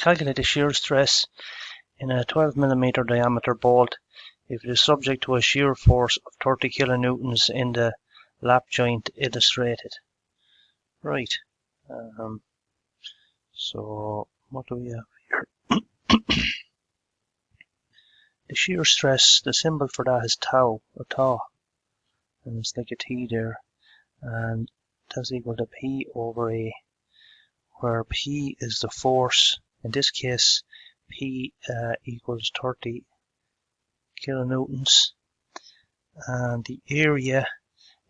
Calculate the shear stress in a 12mm diameter bolt if it is subject to a shear force of 30 kilonewtons in the lap joint illustrated. Right, so what do we have here? The shear stress, the symbol for that is tau, or tau, and it's like a T there, and that's equal to P over A, where P is the force. In this case, P equals 30 kilonewtons, and the area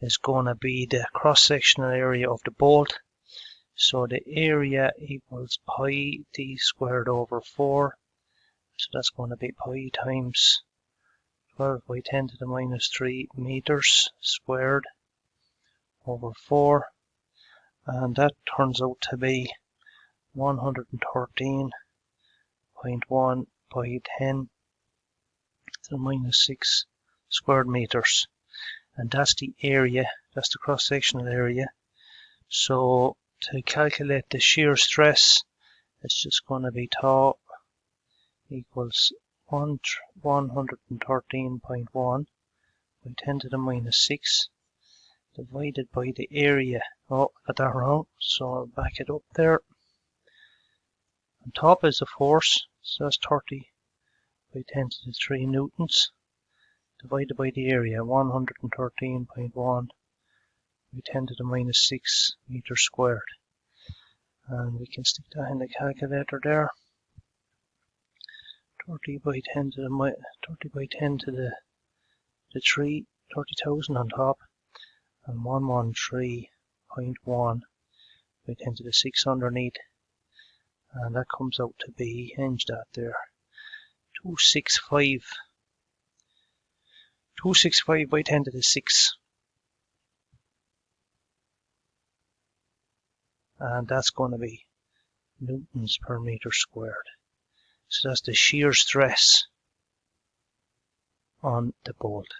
is going to be the cross-sectional area of the bolt. So the area equals pi d squared over 4. So that's going to be pi times 12 by 10 to the minus 3 meters squared over 4. And that turns out to be 113.1 by 10 to the minus 6 squared meters. And that's the area, that's the cross-sectional area. So to calculate the shear stress, it's just going to be tau equals 113.1 by 10 to the minus 6 divided by the area. Oh, I got that wrong, so I'll back it up there. On top is the force, so that's 30 by 10 to the 3 newtons divided by the area, 113.1 by 10 to the minus 6 meters squared. And we can stick that in the calculator there. 30 by 10 to the 3, 30,000 on top, and 113.1 by 10 to the 6 underneath, and that comes out to be, hinge that there, 265 by 10 to the 6, and that's going to be newtons per meter squared. So that's the shear stress on the bolt.